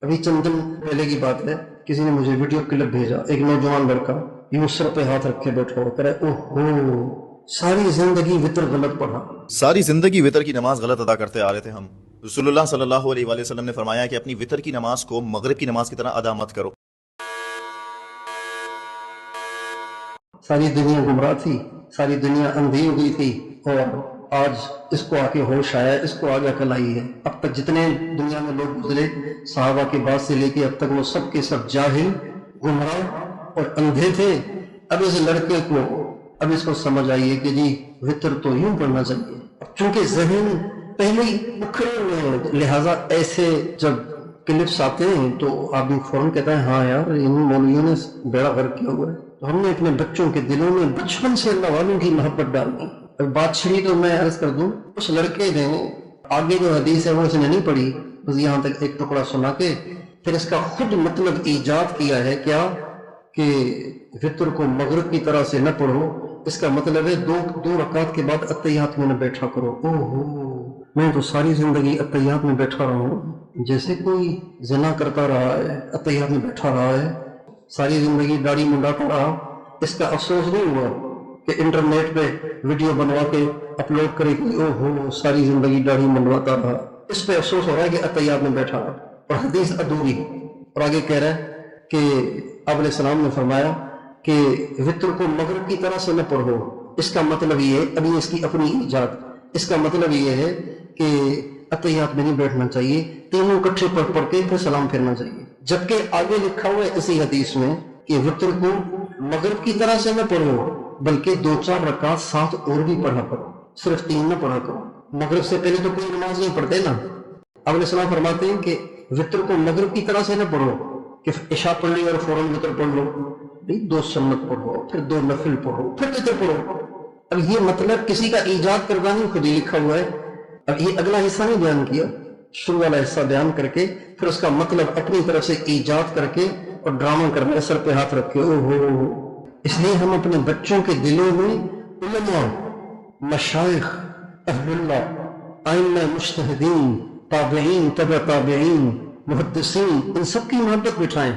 ابھی چند دن پہلے کی بات ہے، کسی نے مجھے ویڈیو کلپ بھیجا، ایک نوجوان لڑکا یوں سر پہ ہاتھ رکھ کے بیٹھا ہوا کرے، اوہو ساری زندگی وطر غلط پڑھا. ساری زندگی وطر کی نماز غلط ادا کرتے آ رہے تھے ہم. رسول اللہ صلی اللہ علیہ وآلہ وسلم نے فرمایا کہ اپنی وطر کی نماز کو مغرب کی نماز کی طرح ادا مت کرو. ساری دنیا گمراہ تھی، ساری دنیا اندھی ہو گئی تھی، اور آج اس کو آ کے ہوش آیا، اس کو آگے عقل آئی ہے. اب تک جتنے دنیا میں لوگ گزرے صحابہ کے بعد سے لے کے اب تک، وہ سب کے سب جاہل، گمراہ اور اندھے تھے. اب اس لڑکے کو اب اس کو سمجھ آئی ہے کہ جی وطر تو یوں پڑھنا چاہیے. چونکہ ذہن پہلے ہی اکھڑے ہوئے ہیں، لہٰذا ایسے جب کلپس آتے ہیں تو آدمی فوراً کہتا ہے ہاں یار ان مولویوں نے بیڑا غرق کیا ہوا ہے. تو ہم نے اپنے بچوں کے دلوں میں بچپن سے اللہ والوں کی محبت ڈالنی. اب بات چھڑی تو میں عرض کر دوں، اس لڑکے نے آگے جو حدیث ہے وہ اس نے نہیں پڑھی، بس یہاں تک ایک ٹکڑا سنا کے پھر اس کا خود مطلب ایجاد کیا ہے. کیا کہ وطر کو مغرب کی طرح سے نہ پڑھو، اس کا مطلب ہے دو رکعت کے بعد اتحیات میں نہ بیٹھا کرو. اوہو میں تو ساری زندگی اتحیات میں بیٹھا رہا ہوں، جیسے کوئی زنا کرتا رہا ہے، اتحیات میں بیٹھا رہا ہے، ساری زندگی داڑھی منڈاتا رہا. اس کا افسوس نہیں ہوا کہ انٹرنیٹ پہ ویڈیو بنوا کے اپلوڈ کرے کہ اوہو ساری زندگی داڑھی منڈواتا رہا. اس پہ افسوس ہو رہا ہے کہ اتحیات میں بیٹھا رہا. اور حدیث ادھوری. اور آگے کہہ رہا ہے کہ آپ علیہ السلام نے فرمایا کہ وطر کو مغرب کی طرح سے نہ پڑھو. اس کا مطلب یہ ہے، ابھی اس کی اپنی ایجاد، اس کا مطلب یہ ہے کہ اتحیات میں نہیں بیٹھنا چاہیے، تینوں اکٹھے پڑھ کے پھر سلام پھرنا چاہیے. جبکہ آگے لکھا ہوا ہے اسی حدیث میں کہ وطر کو مغرب کی طرح سے نہ پڑھو بلکہ 2-4 رکعت ساتھ اور بھی پڑھا کرو، صرف 3 نہ پڑھا کرو. مغرب سے پہلے تو کوئی نماز نہیں پڑھتے نا. اب علیہ السلام فرماتے ہیں کہ وطر کو مغرب کی طرح سے نہ پڑھو کہ عشاء پڑھ لی اور فوراً وطر پڑھ لو. 2 سنت پڑھو، پھر 2 نفل پڑھو، پھر وطر پڑھو. اب یہ مطلب کسی کا ایجاد کردہ نہیں، خود ہی لکھا ہوا ہے. اب یہ اگلا حصہ نہیں بیان کیا، شروع والا حصہ بیان کر کے پھر اس کا مطلب اپنی طرف سے ایجاد کر کے اور ڈرامہ کر رہے، سر پہ ہاتھ رکھ کے. اوہو اس لیے ہم اپنے بچوں کے دلوں میں علماء، مشائخ، اہل اللہ، ائمہ مجتہدین، تابعین، تبع تابعین، محدثین، ان سب کی محبت بٹھائیں.